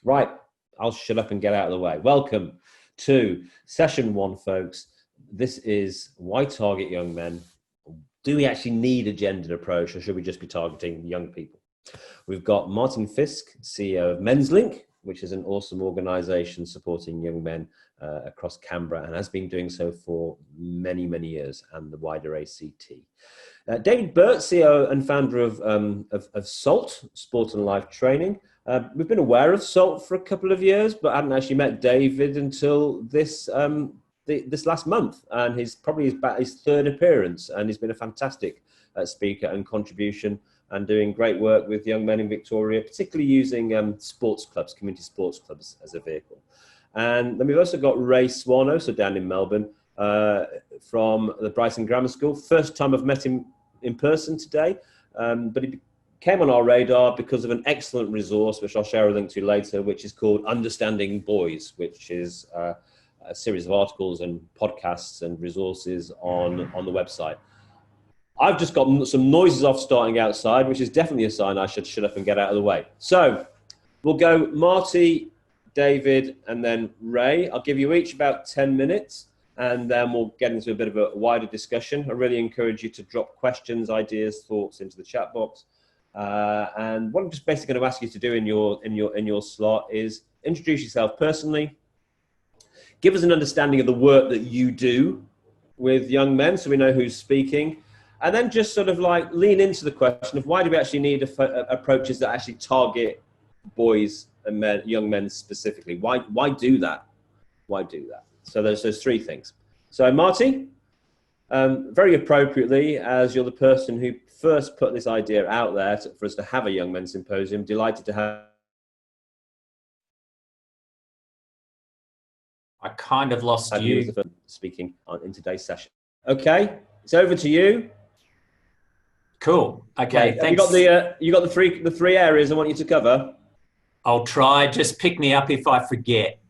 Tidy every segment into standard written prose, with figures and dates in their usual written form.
Right, I'll shut up and get out of the way. Welcome to session 1, folks. This is why target young men. Do we actually need a gendered approach, or should we just be targeting young people? We've got Martin Fisk, CEO of Men's Link, which is an awesome organization supporting young men across Canberra and has been doing so for many, many years, and the wider ACT. David Burt, CEO and founder of SALT, Sport and Life Training. We've been aware of SALT for a couple of years, but I hadn't actually met David until this last month, and he's probably his third appearance, and he's been a fantastic speaker and contribution, and doing great work with young men in Victoria, particularly using sports clubs, community sports clubs as a vehicle. And then we've also got Ray Swann, also down in Melbourne, from the Brighton Grammar School. First time I've met him in person today, but he came on our radar because of an excellent resource, which I'll share a link to later, which is called Understanding Boys, which is a series of articles and podcasts and resources on the website. I've just got some noises off starting outside, which is definitely a sign I should shut up and get out of the way. So we'll go Marty, David, and then Ray. I'll give you each about 10 minutes, and then we'll get into a bit of a wider discussion. I really encourage you to drop questions, ideas, thoughts into the chat box. And what I'm just basically going to ask you to do in your slot is introduce yourself personally, give us an understanding of the work that you do with young men, so we know who's speaking, and then just sort of like lean into the question of why do we actually need approaches that actually target boys and men, young men specifically? Why do that? Why do that? So there's those 3 things. So Marty, very appropriately, as you're the person who first put this idea out there for us to have a young men's symposium, delighted to have. I kind of lost you. Speaking in today's session. Okay, it's over to you. Cool. Okay, right. Thanks. You got the three areas I want you to cover. I'll try. Just pick me up if I forget.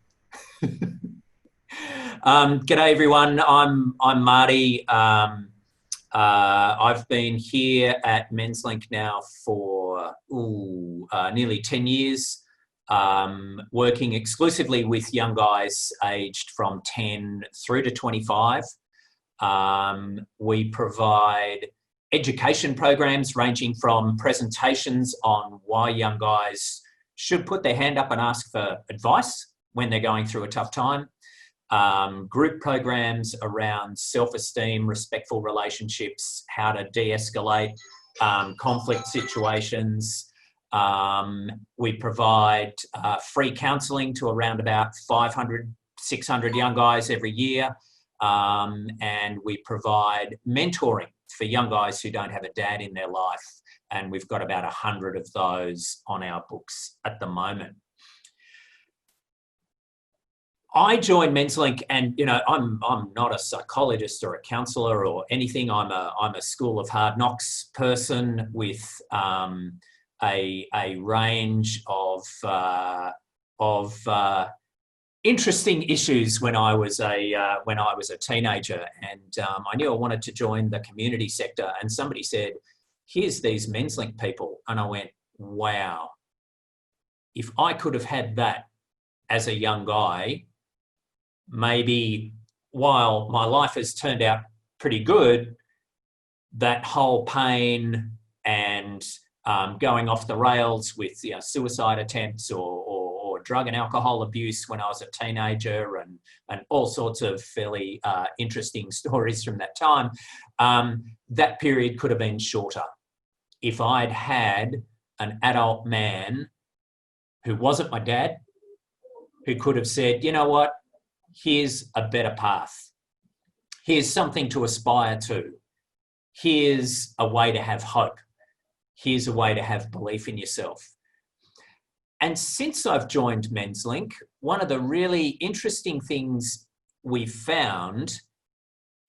G'day everyone. I'm Marty. I've been here at Men's Link now for nearly 10 years, working exclusively with young guys aged from 10 through to 25. We provide education programs ranging from presentations on why young guys should put their hand up and ask for advice when they're going through a tough time, group programs around self-esteem, respectful relationships, how to de-escalate conflict situations. We provide free counselling to around about 500, 600 young guys every year. And we provide mentoring for young guys who don't have a dad in their life. And we've got about 100 of those on our books at the moment. I joined Men's Link, and I'm not a psychologist or a counsellor or anything. I'm a School of Hard Knocks person with a range of interesting issues when I was a teenager, and I knew I wanted to join the community sector. And somebody said, "Here's these Men's Link people," and I went, "Wow! If I could have had that as a young guy, maybe while my life has turned out pretty good, that whole pain and going off the rails with suicide attempts or drug and alcohol abuse when I was a teenager and all sorts of fairly interesting stories from that time, that period could have been shorter if I'd had an adult man who wasn't my dad, who could have said, you know what, here's a better path. Here's something to aspire to. Here's a way to have hope. Here's a way to have belief in yourself. And since I've joined Men's Link, one of the really interesting things we've found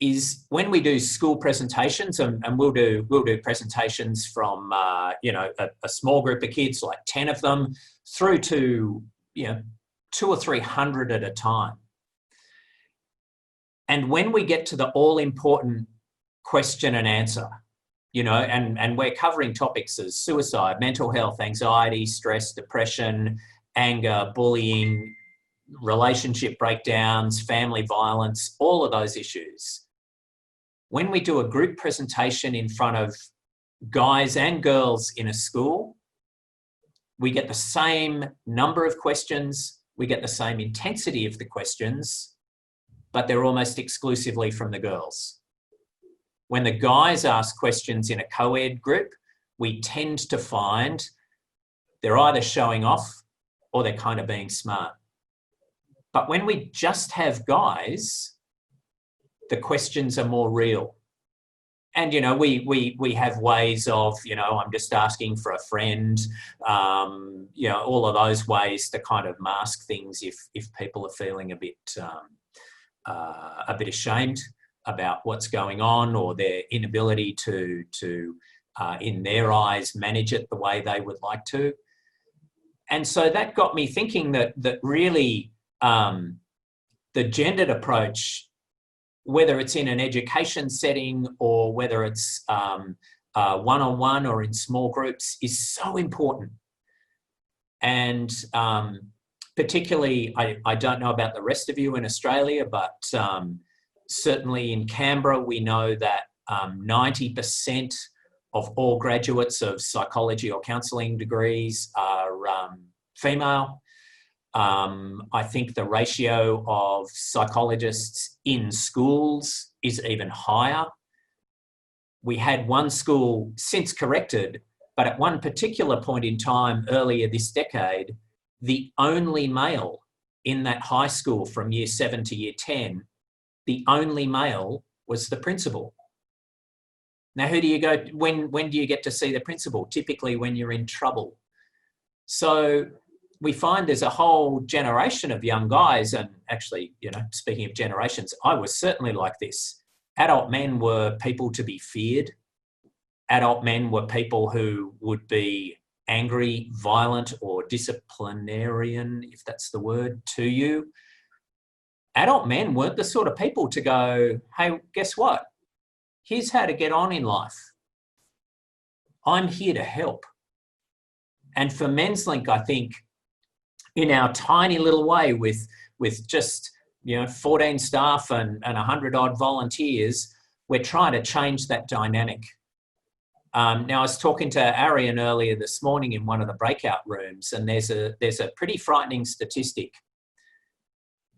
is when we do school presentations, and we'll do presentations from a small group of kids, like 10 of them, through to 200 or 300 at a time. And when we get to the all-important question and answer, and we're covering topics as suicide, mental health, anxiety, stress, depression, anger, bullying, relationship breakdowns, family violence, all of those issues. When we do a group presentation in front of guys and girls in a school, we get the same number of questions, we get the same intensity of the questions, but they're almost exclusively from the girls. When the guys ask questions in a co-ed group, we tend to find they're either showing off or they're kind of being smart. But when we just have guys, the questions are more real. And, you know, we have ways of, you know, I'm just asking for a friend, you know, all of those ways to kind of mask things if people are feeling a bit ashamed about what's going on, or their inability to in their eyes, manage it the way they would like to. And so that got me thinking that really the gendered approach, whether it's in an education setting or whether it's one-on-one or in small groups, is so important. And particularly, I don't know about the rest of you in Australia, but certainly in Canberra, we know that 90% of all graduates of psychology or counselling degrees are female. I think the ratio of psychologists in schools is even higher. We had one school, since corrected, but at one particular point in time earlier this decade, the only male in that high school from year 7 to year 10, the only male was the principal. Now, who do you go, when do you get to see the principal? Typically when you're in trouble. So we find there's a whole generation of young guys, and actually, you know, speaking of generations, I was certainly like this. Adult men were people to be feared. Adult men were people who would be angry, violent, or disciplinarian, if that's the word, to you. Adult men weren't the sort of people to go, hey, guess what? Here's how to get on in life. I'm here to help. And for Men's Link, I think, in our tiny little way with just, you know, 14 staff and 100 odd volunteers, we're trying to change that dynamic. Now, I was talking to Arian earlier this morning in one of the breakout rooms, and there's a pretty frightening statistic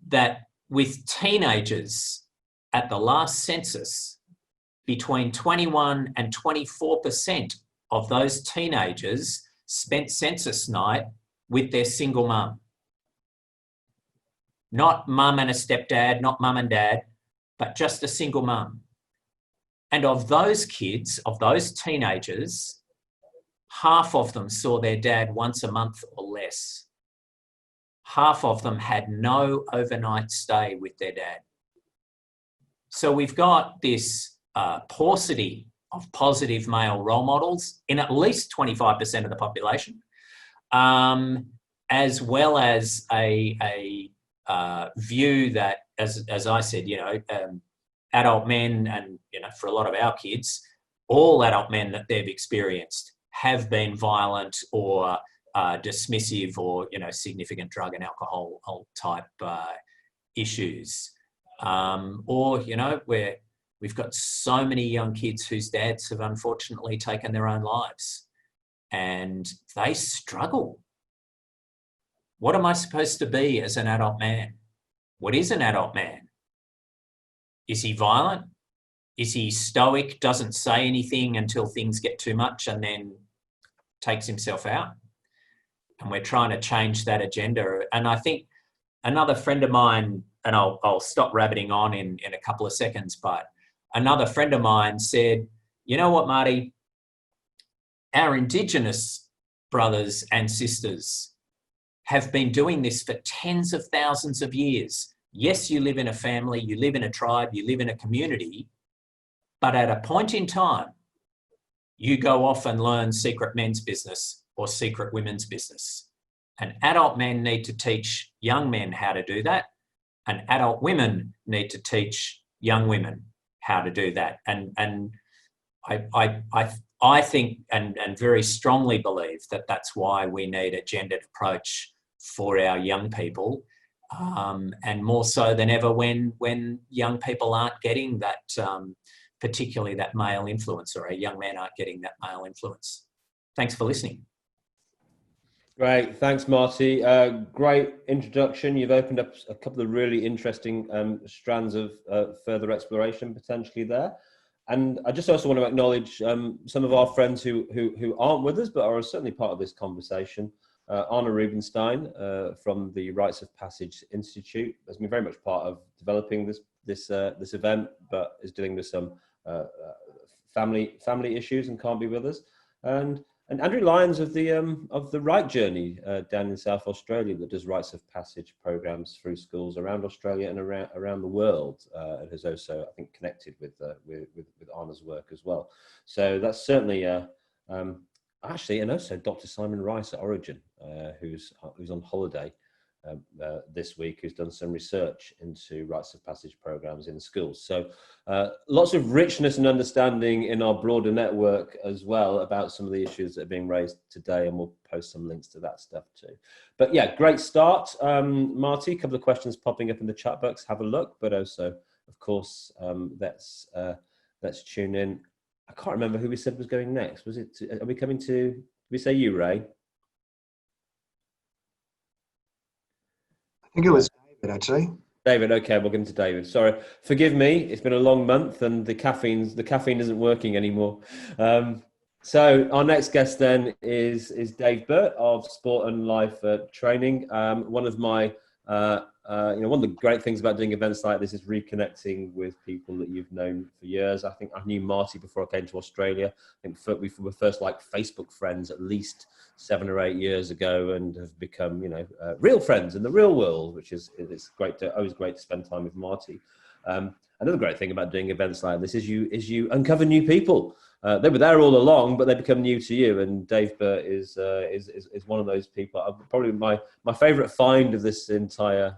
that with teenagers at the last census, between 21 and 24% of those teenagers spent census night with their single mum. Not mum and a stepdad, not mum and dad, but just a single mum. And of those kids, of those teenagers, half of them saw their dad once a month or less. Half of them had no overnight stay with their dad. So we've got this paucity of positive male role models in at least 25% of the population, as well as a view that, as I said, you know, adult men, and, you know, for a lot of our kids, all adult men that they've experienced have been violent or dismissive or, you know, significant drug and alcohol type issues. Or, you know, we've got so many young kids whose dads have unfortunately taken their own lives and they struggle. What am I supposed to be as an adult man? What is an adult man? Is he violent? Is he stoic, doesn't say anything until things get too much and then takes himself out? And we're trying to change that agenda. And I think another friend of mine, and I'll stop rabbiting on in a couple of seconds, but another friend of mine said, you know what, Marty, our Indigenous brothers and sisters have been doing this for tens of thousands of years. Yes, you live in a family, you live in a tribe, you live in a community, but at a point in time, you go off and learn secret men's business or secret women's business. And adult men need to teach young men how to do that, and adult women need to teach young women how to do that. And I think and very strongly believe that that's why we need a gendered approach for our young people, and more so than ever when young people aren't getting that, particularly that male influence, or a young man aren't getting that male influence. Thanks for listening. Great, thanks, Marty. Great introduction. You've opened up a couple of really interesting strands of further exploration potentially there. And I just also want to acknowledge some of our friends who aren't with us, but are certainly part of this conversation. Anna Rubenstein from the Rites of Passage Institute has been very much part of developing this event, but is dealing with some family issues and can't be with us. And Andrew Lyons of the Right Journey down in South Australia, that does rites of passage programs through schools around Australia and around the world, and has also, I think, connected with Anna's work as well. So that's certainly actually, and also Dr. Simon Rice at Origin, who's on holiday this week, who's done some research into rites of passage programs in schools. So lots of richness and understanding in our broader network as well about some of the issues that are being raised today, and we'll post some links to that stuff too. But yeah, great start, Marty. A couple of questions popping up in the chat box. Have a look, but also, of course, let's tune in. I can't remember who we said was going next. Was it? Are we coming to? Did we say you, Ray? I think it was David, actually. David, okay, we'll get into David. Sorry, forgive me. It's been a long month, and the caffeine isn't working anymore. So our next guest then is Dave Burt of Sport and Life Training. One of my one of the great things about doing events like this is reconnecting with people that you've known for years. I think I knew Marty before I came to Australia. I think we were first like Facebook friends at least 7 or 8 years ago, and have become real friends in the real world, which is always great to spend time with Marty. Another great thing about doing events like this is you uncover new people. They were there all along, but they become new to you. And Dave Burt is one of those people. Probably my favourite find of this entire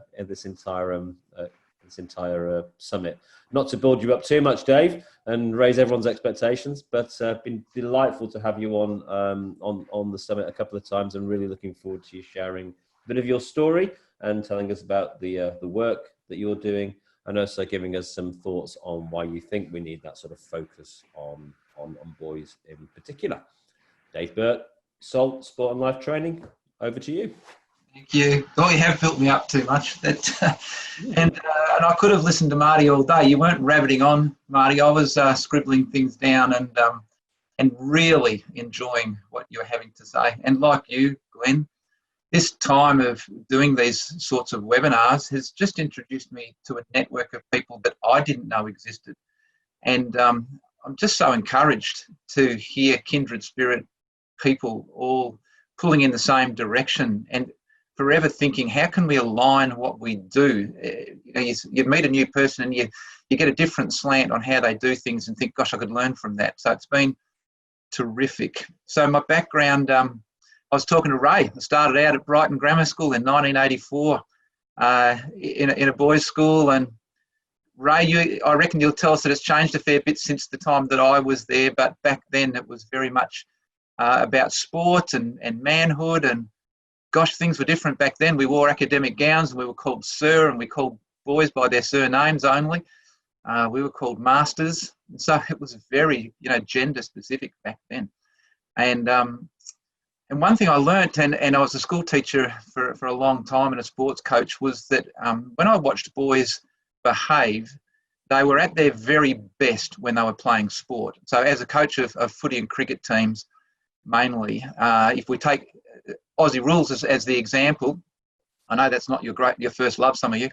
summit. Not to build you up too much, Dave, and raise everyone's expectations, but been delightful to have you on the summit a couple of times, and really looking forward to you sharing a bit of your story and telling us about the work that you're doing, and also giving us some thoughts on why you think we need that sort of focus on boys in particular. Dave Burt, SALT, Sport and Life Training, over to you. Thank you. Well, you have built me up too much. And I could have listened to Marty all day. You weren't rabbiting on, Marty. I was scribbling things down and really enjoying what you were having to say. And like you, Glenn, this time of doing these sorts of webinars has just introduced me to a network of people that I didn't know existed. And I'm just so encouraged to hear kindred spirit people all pulling in the same direction, and forever thinking, how can we align what we do? You meet a new person and you get a different slant on how they do things, and think, gosh, I could learn from that. So it's been terrific. So my background, I was talking to Ray. I started out at Brighton Grammar School in 1984 in a boys' school, and Ray, I reckon you'll tell us that it's changed a fair bit since the time that I was there, but back then it was very much about sport and manhood, and gosh, things were different back then. We wore academic gowns, and we were called sir, and we called boys by their surnames only. We were called masters, so it was very gender specific back then. And one thing I learnt, and I was a school teacher for a long time and a sports coach, was that when I watched boys behave, they were at their very best when they were playing sport. So as a coach of footy and cricket teams mainly, if we take Aussie rules as the example, I know that's not your first love, some of you,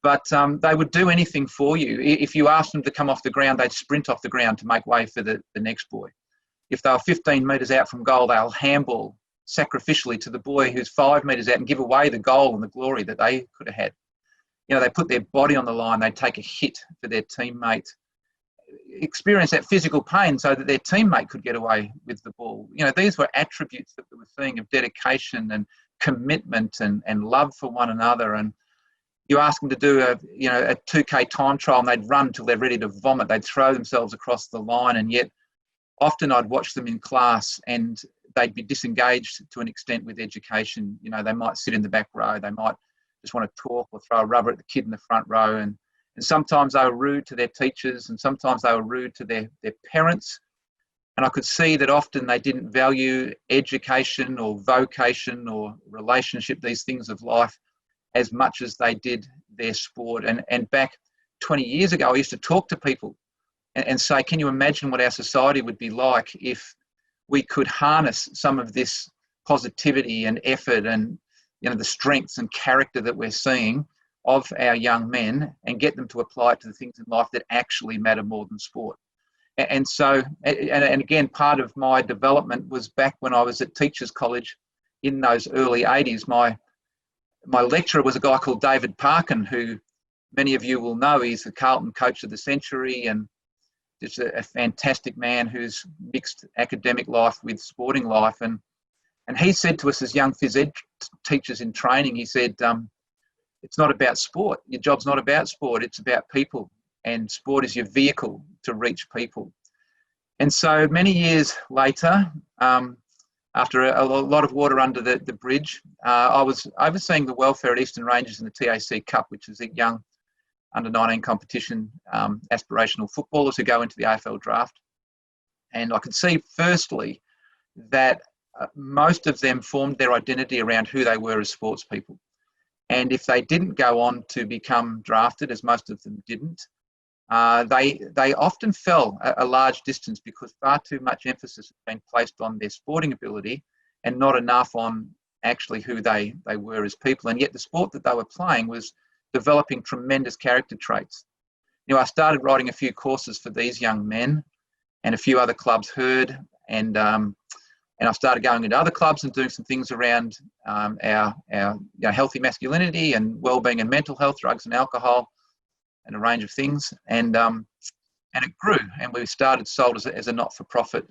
but they would do anything for you. If you asked them to come off the ground, they'd sprint off the ground to make way for the next boy. If they were 15 metres out from goal, they'll handball sacrificially to the boy who's 5 metres out and give away the goal and the glory that they could have had. They put their body on the line, they'd take a hit for their teammate, experience that physical pain so that their teammate could get away with the ball. These were attributes that we were seeing of dedication and commitment and love for one another. And you ask them to do a 2K time trial, and they'd run till they're ready to vomit. They'd throw themselves across the line, and yet often I'd watch them in class and they'd be disengaged to an extent with education. You know, they might sit in the back row, they might just want to talk or throw a rubber at the kid in the front row, and sometimes they were rude to their teachers, and sometimes they were rude to their parents. And I could see that often they didn't value education or vocation or relationship, these things of life, as much as they did their sport. And back 20 years ago, I used to talk to people and say, can you imagine what our society would be like if we could harness some of this positivity and effort and, you know, the strengths and character that we're seeing of our young men and get them to apply it to the things in life that actually matter more than sport. And so, and again, part of my development was back when I was at Teachers College in those early 80s. My lecturer was a guy called David Parkin, who many of you will know. He's the Carlton Coach of the Century and just a fantastic man who's mixed academic life with sporting life. And he said to us as young phys ed teachers in training, he said, it's not about sport. Your job's not about sport. It's about people. And sport is your vehicle to reach people. And so many years later, after a lot of water under the bridge, I was overseeing the welfare at Eastern Rangers in the TAC Cup, which is a young under-19 competition, aspirational footballers who go into the AFL draft. And I could see firstly that most of them formed their identity around who they were as sports people. And if they didn't go on to become drafted, as most of them didn't, they often fell a large distance because far too much emphasis had been placed on their sporting ability and not enough on actually who they were as people. And yet the sport that they were playing was developing tremendous character traits. You know, I started writing a few courses for these young men, and a few other clubs heard, and I started going into other clubs and doing some things around our healthy masculinity and well-being and mental health, drugs and alcohol, and a range of things. And it grew, and we started sold as a not-for-profit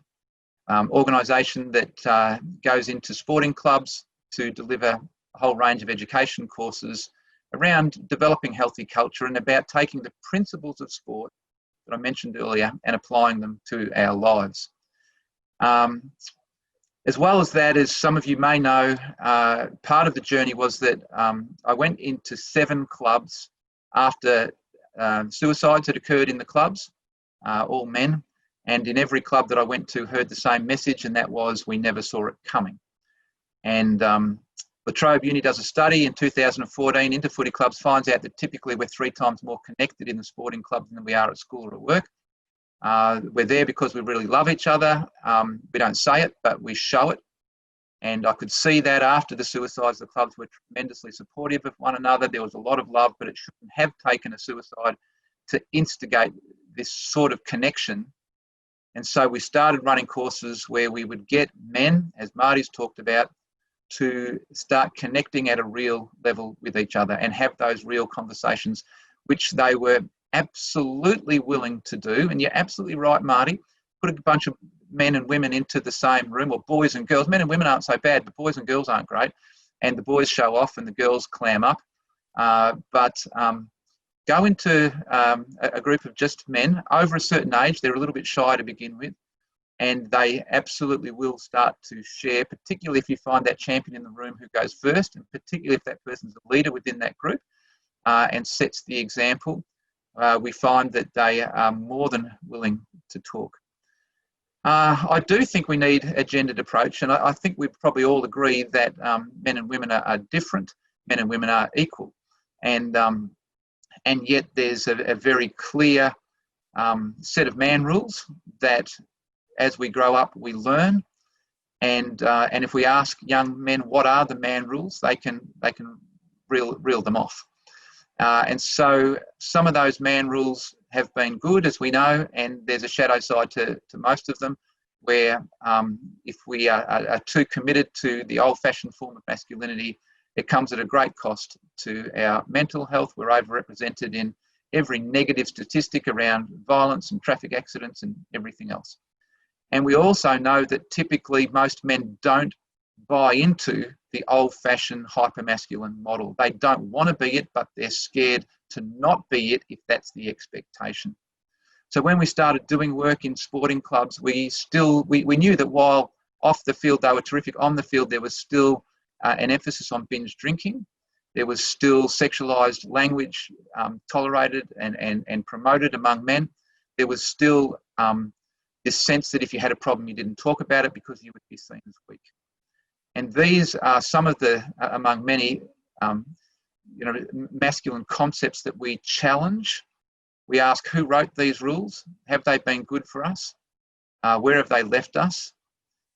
organisation that goes into sporting clubs to deliver a whole range of education courses around developing healthy culture and about taking the principles of sport that I mentioned earlier and applying them to our lives. As well as that, as some of you may know, part of the journey was that I went into 7 clubs after suicides had occurred in the clubs, all men, and in every club that I went to heard the same message, and that was, we never saw it coming. And La Trobe Uni does a study in 2014 into footy clubs, finds out that typically we're 3 times more connected in the sporting clubs than we are at school or at work. We're there because we really love each other. We don't say it, but we show it. And I could see that after the suicides, the clubs were tremendously supportive of one another. There was a lot of love, but it shouldn't have taken a suicide to instigate this sort of connection. And so we started running courses where we would get men, as Marty's talked about, to start connecting at a real level with each other and have those real conversations, which they were absolutely willing to do. And you're absolutely right, Marty. Put a bunch of men and women into the same room, or boys and girls. Men and women aren't so bad, but boys and girls aren't great. And the boys show off and the girls clam up. But go into a group of just men over a certain age. They're a little bit shy to begin with. And they absolutely will start to share, particularly if you find that champion in the room who goes first, and particularly if that person's a leader within that group and sets the example. We find that they are more than willing to talk. I do think we need a gendered approach, and I think we probably all agree that men and women are different, men and women are equal, and yet there's a very clear set of man rules that as we grow up we learn, and if we ask young men what are the man rules, they can reel them off. And so some of those man rules have been good, as we know, and there's a shadow side to most of them, where if we are too committed to the old-fashioned form of masculinity, it comes at a great cost to our mental health. We're overrepresented in every negative statistic around violence and traffic accidents and everything else. And we also know that typically most men don't buy into the old-fashioned hypermasculine model. They don't want to be it, but they're scared to not be it if that's the expectation. So when we started doing work in sporting clubs, we knew that while Off the field, they were terrific. On the field, there was still an emphasis on binge drinking. There was still sexualised language tolerated and promoted among men. There was still this sense that if you had a problem, you didn't talk about it because you would be seen as weak. And these are some of the, among many, masculine concepts that we challenge. We ask, who wrote these rules? Have they been good for us? Where have they left us?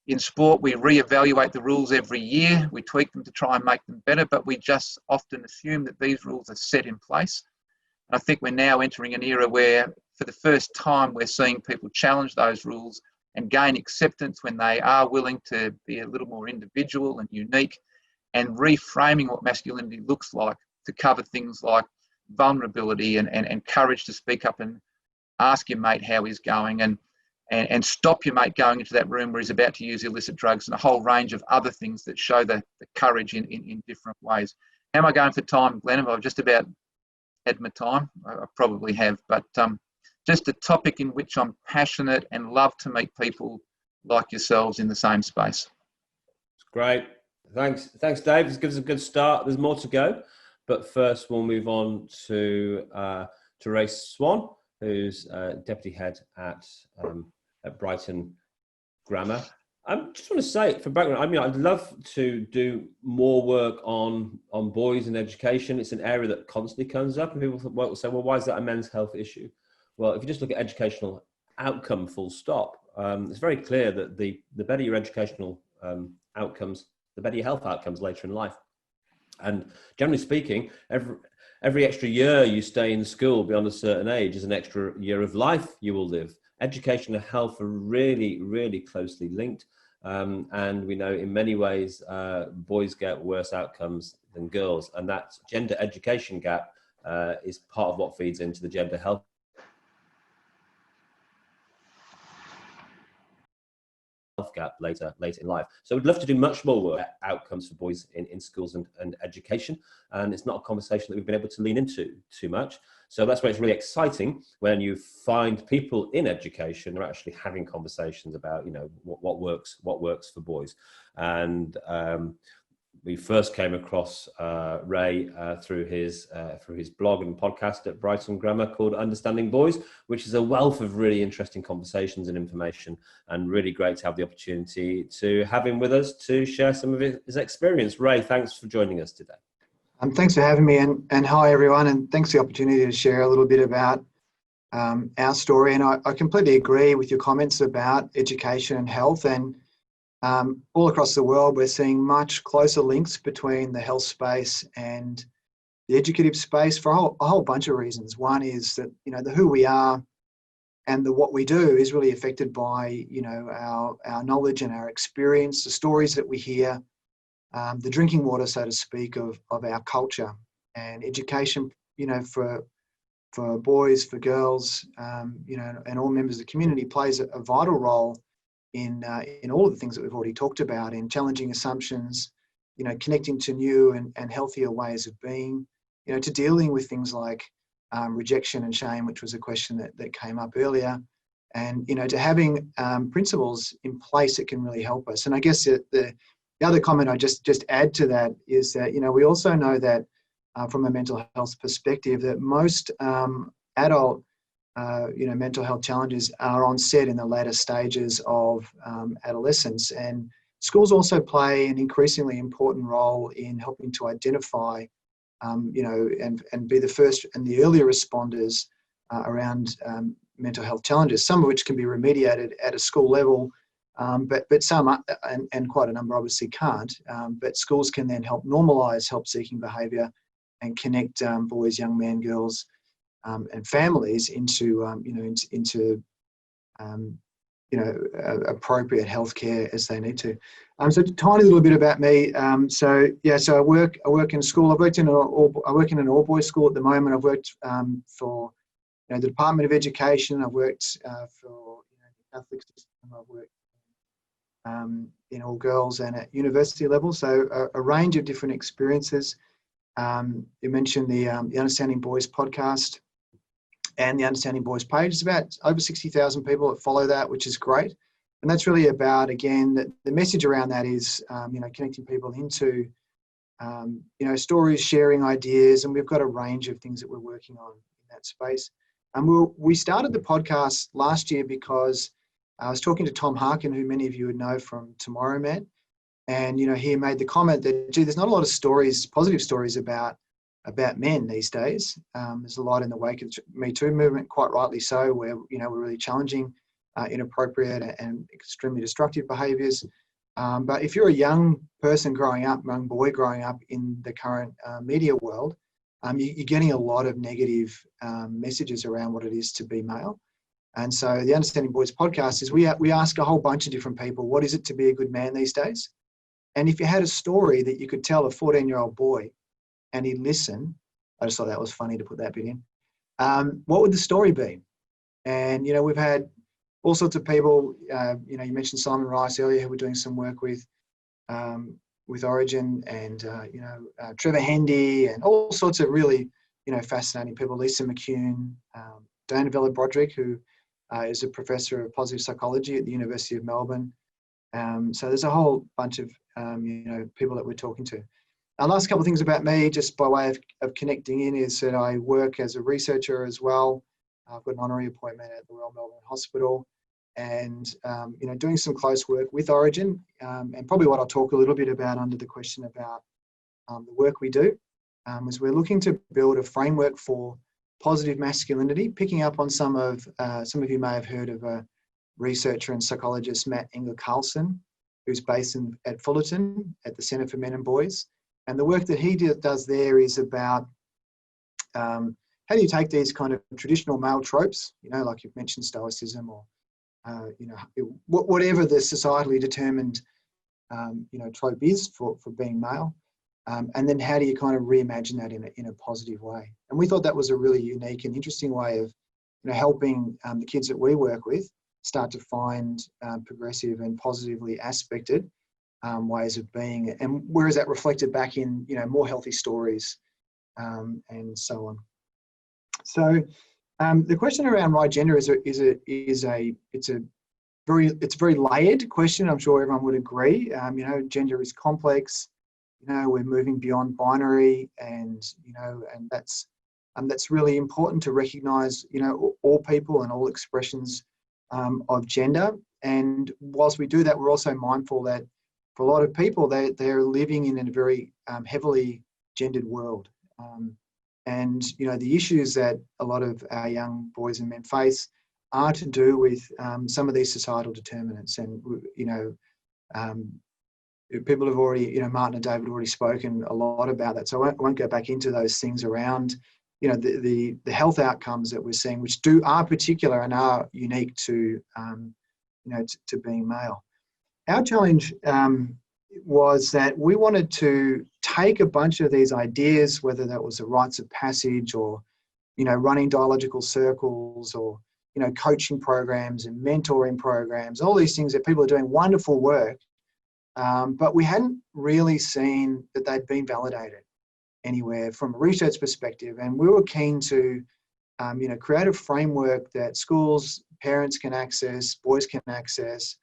In sport, we reevaluate the rules every year. We tweak them to try and make them better, but we just often assume that these rules are set in place. And I think we're now entering an era where, for the first time, we're seeing people challenge those rules and gain acceptance when they are willing to be a little more individual and unique, and reframing what masculinity looks like to cover things like vulnerability and courage to speak up and ask your mate how he's going, and stop your mate going into that room where he's about to use illicit drugs, and a whole range of other things that show the courage in different ways. How am I going for time, Glenn? I've just about had my time. I probably have, but just a topic in which I'm passionate and love to meet people like yourselves in the same space. Great. Thanks, Dave. This gives us a good start. There's more to go, but first we'll move on to Ray Swann, who's deputy head at Brighton Grammar. I just want to say, for background, I mean, I'd love to do more work on boys and education. It's an area that constantly comes up, and people will say, well, why is that a men's health issue? Well, if you just look at educational outcome, full stop, it's very clear that the better your educational outcomes, the better your health outcomes later in life. And generally speaking, every extra year you stay in school beyond a certain age is an extra year of life you will live. Education and health are really, really closely linked. And we know in many ways, boys get worse outcomes than girls. And that gender education gap is part of what feeds into the gender health gap later in life. So we'd love to do much more work outcomes for boys in schools and education, and it's not a conversation that we've been able to lean into too much. So that's why it's really exciting when you find people in education are actually having conversations about, you know, what works for boys. And we first came across Ray through his blog and podcast at Brighton Grammar called Understanding Boys, which is a wealth of really interesting conversations and information, and really great to have the opportunity to have him with us to share some of his experience. Ray, thanks for joining us today. Thanks for having me, and hi everyone, and thanks for the opportunity to share a little bit about our story. And I completely agree with your comments about education and health, and all across the world, we're seeing much closer links between the health space and the educative space for a whole bunch of reasons. One is that, you know, the who we are and the what we do is really affected by, you know, our knowledge and our experience, the stories that we hear, the drinking water, so to speak, of our culture. And education, you know, for boys, for girls, you know, and all members of the community plays a vital role in all of the things that we've already talked about, in challenging assumptions, you know, connecting to new and healthier ways of being, you know, to dealing with things like rejection and shame, which was a question that came up earlier, and, you know, to having principles in place that can really help us. And I guess the other comment I just add to that is that, you know, we also know that from a mental health perspective, that most adult you know, mental health challenges are onset in the later stages of adolescence, and schools also play an increasingly important role in helping to identify, you know, and be the first and the earlier responders around mental health challenges, some of which can be remediated at a school level, but some, and quite a number obviously can't, but schools can then help normalise help-seeking behaviour and connect boys, young men, girls, and families into appropriate healthcare as they need to. So a tiny little bit about me. So I work in school. I work in an all-boys school at the moment. I've worked for, you know, the Department of Education. I've worked for, you know, the Catholic system. I've worked in all girls and at university level. So a range of different experiences. You mentioned the Understanding Boys podcast and the Understanding Boys page. It's about over 60,000 people that follow that, which is great. And that's really about, again, the message around that is, connecting people into, stories, sharing ideas, and we've got a range of things that we're working on in that space. And we started the podcast last year because I was talking to Tom Harkin, who many of you would know from Tomorrow Man, and he made the comment that, gee, there's not a lot of stories, positive stories about men these days. There's a lot in the wake of the Me Too movement, quite rightly so, where we're really challenging inappropriate and extremely destructive behaviours. But if you're a young person growing up, young boy growing up in the current media world, you're getting a lot of negative messages around what it is to be male. And so the Understanding Boys podcast is we ask a whole bunch of different people, what is it to be a good man these days? And if you had a story that you could tell a 14-year-old boy and he'd listen, I just thought that was funny to put that bit in, what would the story be? And, we've had all sorts of people, you mentioned Simon Rice earlier, who we're doing some work with Origin, and, Trevor Hendy, and all sorts of really, fascinating people, Lisa McCune, Dana Villa-Broderick, who is a professor of positive psychology at the University of Melbourne. So there's a whole bunch of, people that we're talking to. The last couple of things about me, just by way of connecting in, is that I work as a researcher as well. I've got an honorary appointment at the Royal Melbourne Hospital, and doing some close work with Origin, and probably what I'll talk a little bit about under the question about the work we do, is we're looking to build a framework for positive masculinity, picking up on some of you may have heard of a researcher and psychologist, Matt Engler-Carlson, who's based at Fullerton at the Centre for Men and Boys. And the work that he does there is about how do you take these kind of traditional male tropes, like you've mentioned stoicism, or whatever the societally determined trope is for being male, and then how do you kind of reimagine that in a positive way? And we thought that was a really unique and interesting way of helping the kids that we work with start to find progressive and positively aspected ways of being, and where is that reflected back in more healthy stories, and so on. So the question around right gender is a very layered question. I'm sure everyone would agree. Gender is complex. We're moving beyond binary, and that's really important to recognise all people and all expressions of gender. And whilst we do that, we're also mindful that for a lot of people, they're living in a very heavily gendered world. And the issues that a lot of our young boys and men face are to do with some of these societal determinants. And people have already, Martin and David have already spoken a lot about that. So I won't go back into those things around, the health outcomes that we're seeing, which are particular and are unique to to being male. Our challenge was that we wanted to take a bunch of these ideas, whether that was the rites of passage or, running dialogical circles, or, coaching programs and mentoring programs, all these things that people are doing wonderful work, but we hadn't really seen that they'd been validated anywhere from a research perspective. And we were keen to, create a framework that schools, parents can access, boys can access,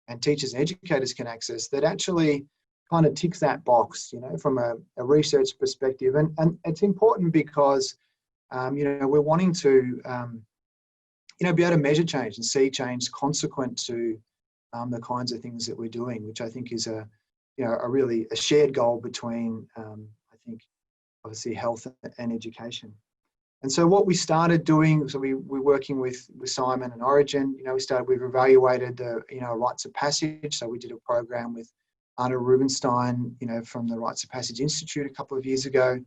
and teachers and educators can access, that actually kind of ticks that box, from a research perspective. And it's important because, we're wanting to, be able to measure change and see change consequent to the kinds of things that we're doing, which I think is a really a shared goal between, I think, obviously health and education. And so what we started doing, so we're working with Simon and Origin, we've evaluated the, rites of passage. So we did a program with Anna Rubinstein, from the Rites of Passage Institute a couple of years ago,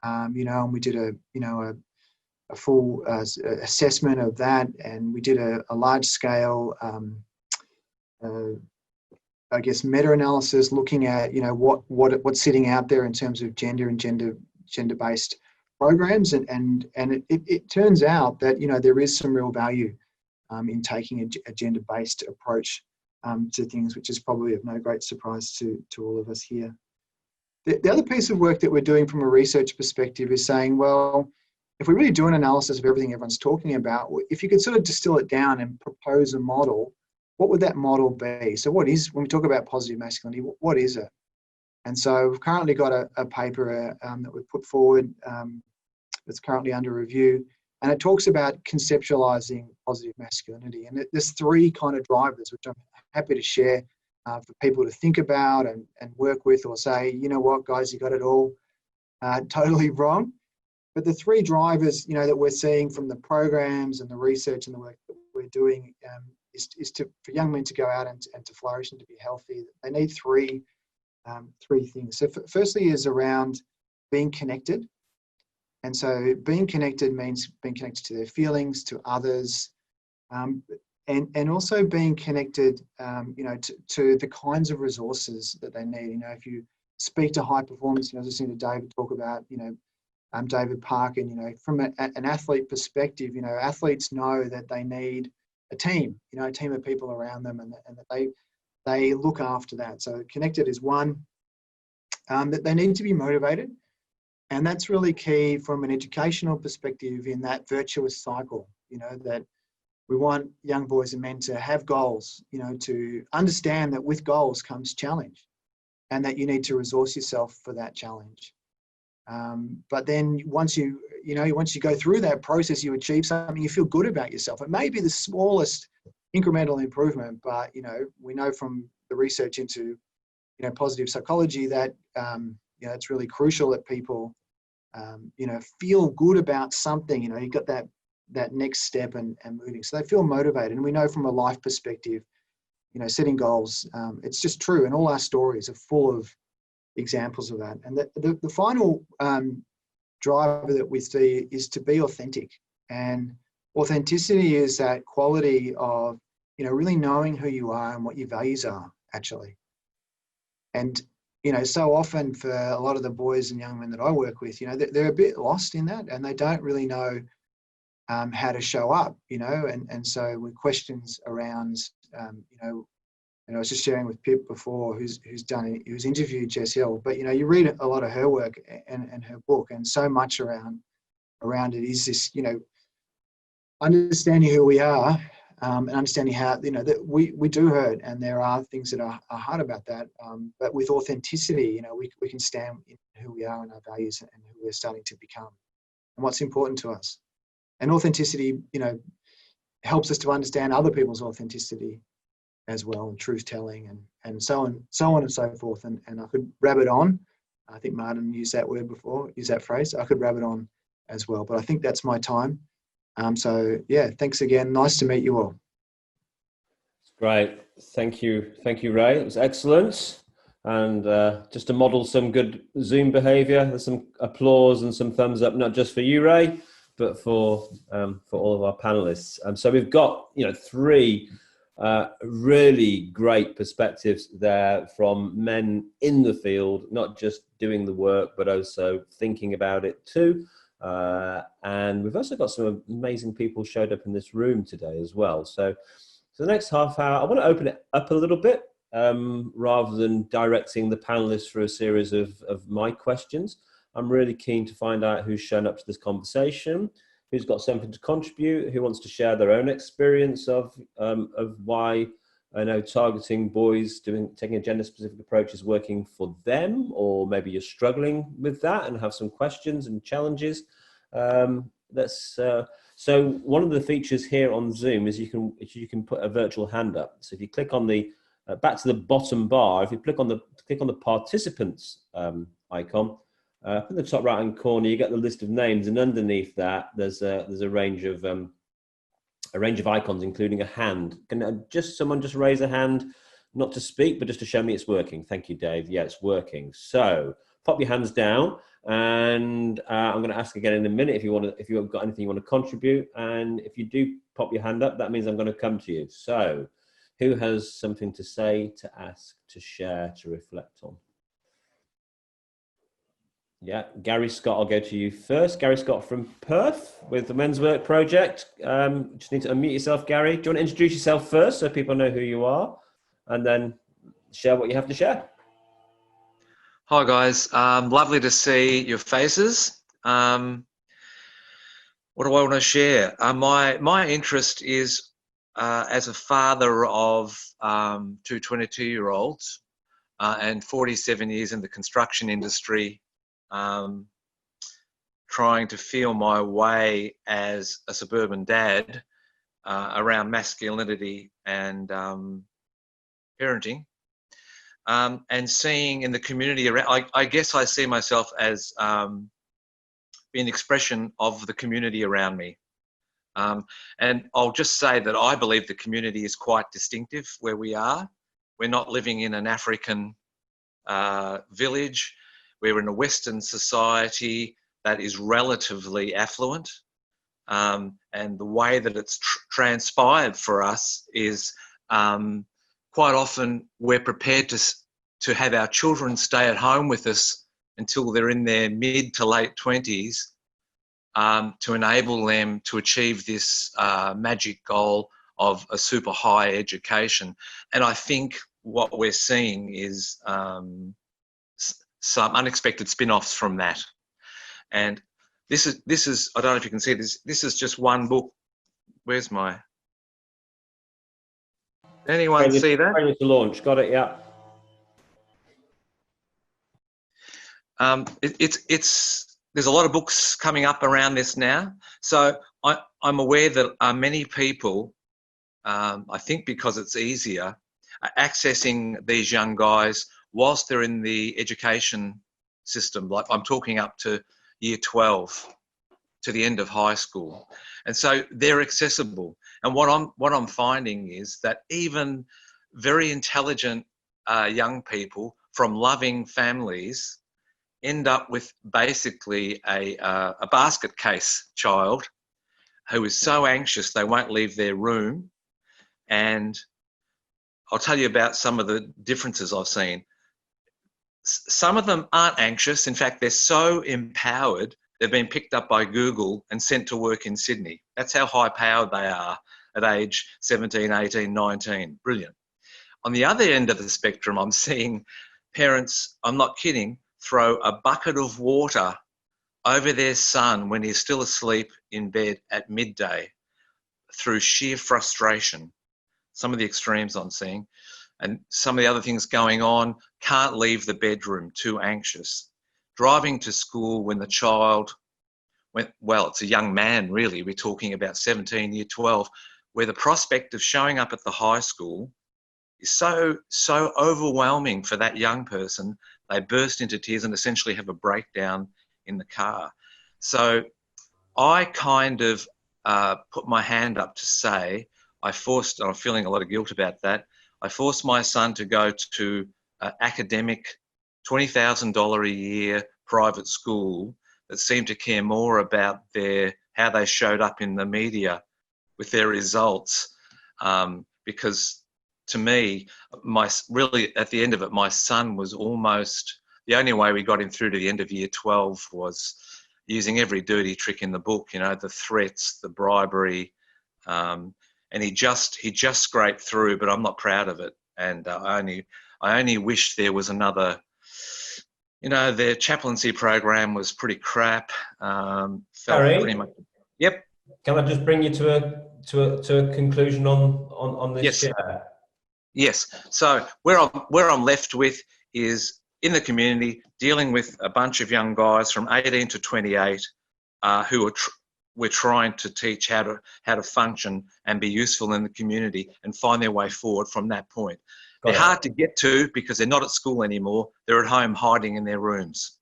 and we did a full assessment of that, and we did a large scale, meta-analysis looking at, what's sitting out there in terms of gender and gender-based programs, and it turns out that there is some real value in taking a gender-based approach to things, which is probably of no great surprise to all of us here. The other piece of work that we're doing from a research perspective is saying, well, if we really do an analysis of everything everyone's talking about, if you could sort of distill it down and propose a model what would that model be? So when we talk about positive masculinity, what is it? And so we've currently got a paper that we've put forward that's currently under review, and it talks about conceptualizing positive masculinity. And there's 3 kind of drivers, which I'm happy to share for people to think about and work with, or say, you know what, guys, you got it all totally wrong. But the 3 drivers, that we're seeing from the programs and the research and the work that we're doing is for young men to go out and to flourish and to be healthy. They need 3 things. So firstly is around being connected. And so being connected means being connected to their feelings, to others, and also being connected, to the kinds of resources that they need. If you speak to high performance, I was listening to David talk about, David Parker, from an athlete perspective, athletes know that they need a team, a team of people around them, and that they look after that. So connected is one, that they need to be motivated. And that's really key from an educational perspective in that virtuous cycle, that we want young boys and men to have goals, to understand that with goals comes challenge, and that you need to resource yourself for that challenge. But then once you go through that process, you achieve something, you feel good about yourself. It may be the smallest incremental improvement, but, we know from the research into, positive psychology that, it's really crucial that people, feel good about something. You've got that next step and moving. So they feel motivated. And we know from a life perspective, setting goals, it's just true. And all our stories are full of examples of that. And the final driver that we see is to be authentic. And authenticity is that quality of, really knowing who you are and what your values are, actually. And, so often for a lot of the boys and young men that I work with, they're a bit lost in that, and they don't really know how to show up, and so with questions around, and I was just sharing with Pip before, who's interviewed Jess Hill, but you read a lot of her work and her book, and so much around it is this, understanding who we are, and understanding how, that we do hurt, and there are things that are hard about that, but with authenticity, we can stand in who we are and our values and who we're starting to become and what's important to us. And authenticity, helps us to understand other people's authenticity as well, and truth telling, and so on and so forth. And I could rabbit on. I think Martin used that word before, used that phrase. I could rabbit on as well, but I think that's my time. So yeah, thanks again. Nice to meet you all. Great. Thank you, Ray. It was excellent. And just to model some good Zoom behavior, there's some applause and some thumbs up, not just for you, Ray, but for all of our panelists. So we've got 3 really great perspectives there from men in the field, not just doing the work, but also thinking about it too. And we've also got some amazing people showed up in this room today as well. So the next half hour, I want to open it up a little bit, rather than directing the panelists for a series of my questions. I'm really keen to find out who's shown up to this conversation, who's got something to contribute, who wants to share their own experience of why targeting boys, taking a gender-specific approach is working for them, or maybe you're struggling with that and have some questions and challenges. So one of the features here on Zoom is you can put a virtual hand up. So if you click on the back to the bottom bar, if you click on the participants icon. Up in the top right-hand corner, you get the list of names, and underneath that, there's a range of icons, including a hand. Can someone just raise a hand, not to speak, but just to show me it's working? Thank you, Dave. Yeah, it's working. So pop your hands down, and I'm going to ask again in a minute if you've got anything you want to contribute. And if you do pop your hand up, that means I'm going to come to you. So, who has something to say, to ask, to share, to reflect on? Yeah, Gary Scott, I'll go to you first. Gary Scott from Perth with the Men's Work Project. Just need to unmute yourself, Gary. Do you want to introduce yourself first so people know who you are, and then share what you have to share? Hi, guys. Lovely to see your faces. What do I want to share? My interest is as a father of two 22-year-olds and 47 years in the construction industry, trying to feel my way as a suburban dad around masculinity and parenting, and seeing in the community around, I guess I see myself as being an expression of the community around me. And I'll just say that I believe the community is quite distinctive where we are. We're not living in an African village. We're in a Western society that is relatively affluent. And the way that it's transpired for us is quite often we're prepared to have our children stay at home with us until they're in their mid to late 20s, to enable them to achieve this magic goal of a super high education. And I think what we're seeing is some unexpected spin-offs from that. And this is, I don't know if you can see this, this is just one book. Where's my, anyone see that? Ready to launch, got it, yeah. There's a lot of books coming up around this now. So I'm aware that many people, I think because it's easier, are accessing these young guys whilst they're in the education system. Like I'm talking up to year 12 to the end of high school. And so they're accessible. And what I'm finding is that even very intelligent young people from loving families end up with basically a basket case child who is so anxious they won't leave their room. And I'll tell you about some of the differences I've seen. Some of them aren't anxious. In fact, they're so empowered, they've been picked up by Google and sent to work in Sydney. That's how high powered they are at age 17, 18, 19. Brilliant. On the other end of the spectrum, I'm seeing parents, I'm not kidding, throw a bucket of water over their son when he's still asleep in bed at midday through sheer frustration. Some of the extremes I'm seeing. And some of the other things going on, can't leave the bedroom, too anxious. Driving to school when the child went, well, it's a young man really, we're talking about 17, year 12, where the prospect of showing up at the high school is so overwhelming for that young person, they burst into tears and essentially have a breakdown in the car. So I kind of put my hand up to say, I'm feeling a lot of guilt about that, I forced my son to go to academic $20,000 a year private school that seemed to care more about how they showed up in the media with their results, because to me, really at the end of it, my son was almost, the only way we got him through to the end of year 12 was using every dirty trick in the book, you know, the threats, the bribery, and he just scraped through, but I'm not proud of it. And I only wish there was another, you know, their chaplaincy program was pretty crap. Gary, pretty much. Yep. Can I just bring you to a conclusion on this Yes. share? Yes. So where I'm left with is in the community dealing with a bunch of young guys from 18 to 28 who are we're trying to teach how to function and be useful in the community and find their way forward from that point. They're hard to get to because they're not at school anymore. They're at home hiding in their rooms.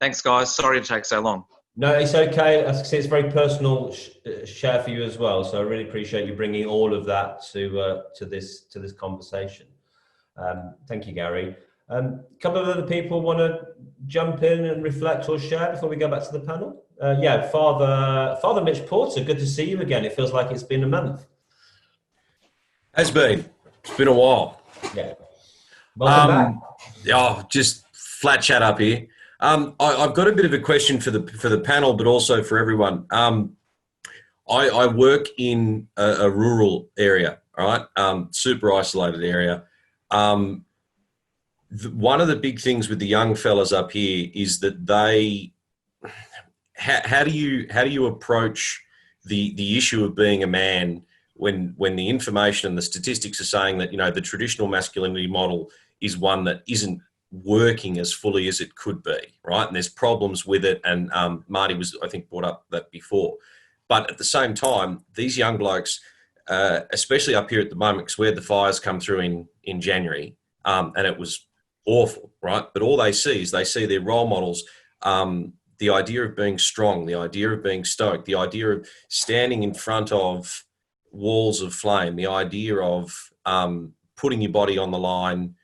Thanks, guys. Sorry to take so long. No, it's okay. As I say, it's a very personal share for you as well. So I really appreciate you bringing all of that to this conversation. Thank you, Gary. A couple of other people want to jump in and reflect or share before we go back to the panel. Yeah, Father Mitch Porter, good to see you again. It feels like it's been a month. Has been. It's been a while. Yeah. Welcome back. Oh, just flat chat up here. I've got a bit of a question for the panel, but also for everyone. I work in a rural area, all right? Super isolated area. One of the big things with the young fellas up here is that they, how do you approach the issue of being a man when the information and the statistics are saying that, you know, the traditional masculinity model is one that isn't working as fully as it could be, right? And there's problems with it. And Marty was, I think, brought up that before. But at the same time, these young blokes, especially up here at the moment, because we had the fires come through in January, and it was awful, right? But all they see is they see their role models, the idea of being strong, the idea of being stoic, the idea of standing in front of walls of flame, the idea of putting your body on the line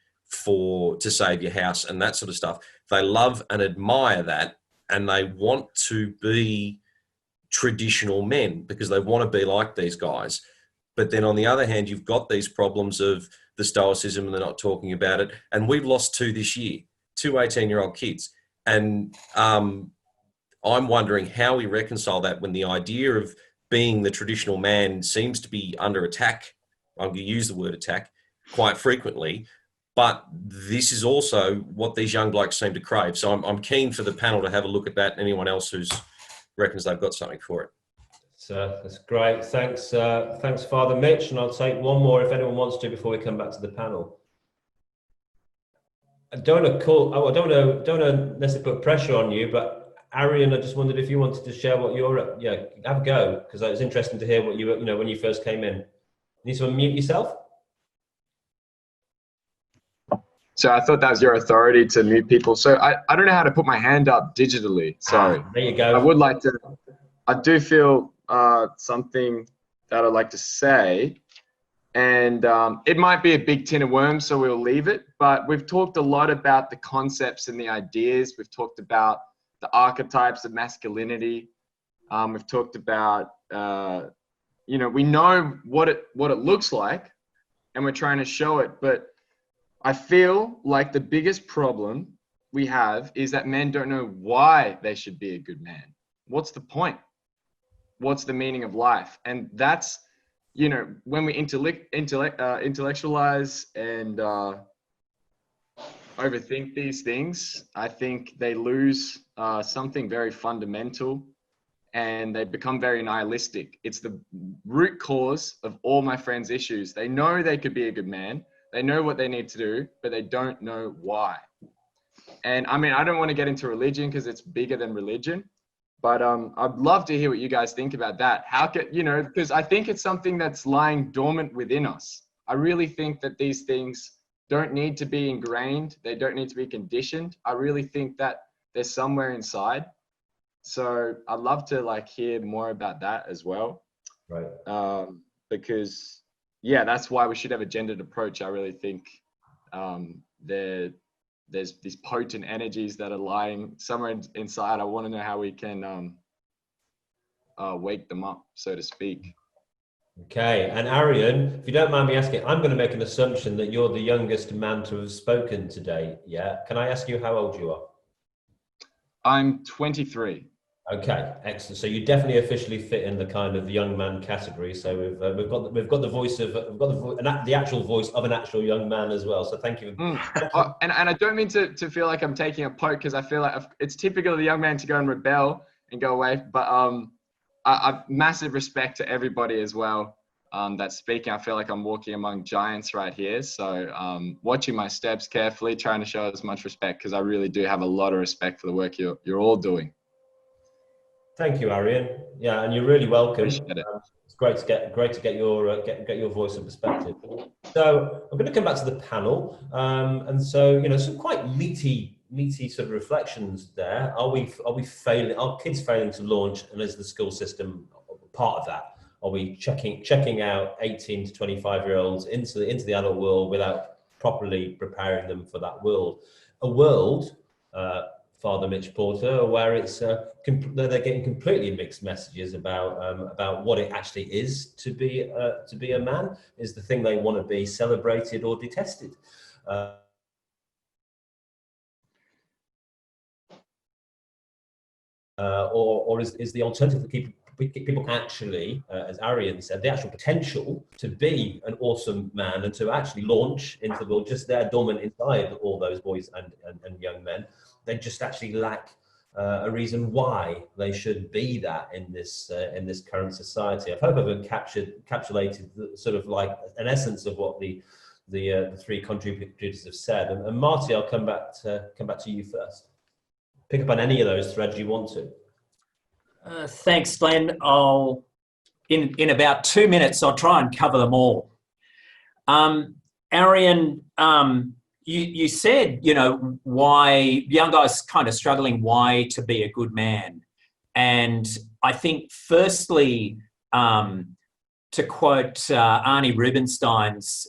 to save your house and that sort of stuff. They love and admire that, and they want to be traditional men because they want to be like these guys. But then on the other hand, you've got these problems of the stoicism, and they're not talking about it. And we've lost 2 this year, 2 18-year-old kids. And I'm wondering how we reconcile that when the idea of being the traditional man seems to be under attack. I'm going to use the word attack quite frequently, but this is also what these young blokes seem to crave. So I'm keen for the panel to have a look at that. Anyone else who reckons they've got something for it. So that's great. Thanks, Father Mitch. And I'll take one more if anyone wants to before we come back to the panel. I don't want to necessarily put pressure on you, but Arian, I just wondered if you wanted to share what you're, have a go, because it was interesting to hear what you were, when you first came in. You need to unmute yourself. So I thought that was your authority to mute people. So I don't know how to put my hand up digitally. Sorry. There you go. I would like to, I do feel something that I'd like to say. And it might be a big tin of worms, so we'll leave it. But we've talked a lot about the concepts and the ideas. We've talked about the archetypes of masculinity. We've talked about, we know what it looks like, and we're trying to show it. But I feel like the biggest problem we have is that men don't know why they should be a good man. What's the point? What's the meaning of life? And that's, when we intellectualize and overthink these things, I think they lose something very fundamental, and they become very nihilistic. It's the root cause of all my friends' issues. They know they could be a good man. They know what they need to do, but they don't know why. And I mean, I don't want to get into religion because it's bigger than religion, but I'd love to hear what you guys think about that. How could, because I think it's something that's lying dormant within us. I really think that these things don't need to be ingrained. They don't need to be conditioned. I really think that they're somewhere inside. So I'd love to hear more about that as well. Right. Because yeah, that's why we should have a gendered approach. I really think there's these potent energies that are lying somewhere inside. I want to know how we can wake them up, so to speak. Okay, and Arian, if you don't mind me asking, I'm going to make an assumption that you're the youngest man to have spoken today. Yeah, can I ask you how old you are? I'm 23. Okay, excellent. So you definitely officially fit in the kind of young man category. So we've got the voice of the actual voice of an actual young man as well. So thank you. And I don't mean to feel like I'm taking a poke, because I feel like it's typical of the young man to go and rebel and go away. But I massive respect to everybody as well that's speaking. I feel like I'm walking among giants right here. So watching my steps carefully, trying to show as much respect, because I really do have a lot of respect for the work you're all doing. Thank you, Arian. Yeah, and you're really welcome. Appreciate it. It's great to get your voice and perspective. So I'm going to come back to the panel, and so some quite meaty sort of reflections there. Are we failing? Are kids failing to launch, and is the school system part of that? Are we checking out 18 to 25-year-olds into the adult world without properly preparing them for that world? A world. Father Mitch Porter, where it's they're getting completely mixed messages about what it actually is to be a man. Is the thing they want to be celebrated or detested? Or is the alternative to keep people actually, as Arian said, the actual potential to be an awesome man and to actually launch into the world, just there dormant inside all those boys and young men. They just actually lack a reason why they should be that in this current society. I hope I've encapsulated sort of like an essence of what the three contributors have said. And Marty, I'll come back to you first. Pick up on any of those threads you want to. Thanks, Glenn. In about 2 minutes, I'll try and cover them all. Arian, you said, why young guys kind of struggling, why to be a good man. And I think firstly, to quote Arnie Rubinstein's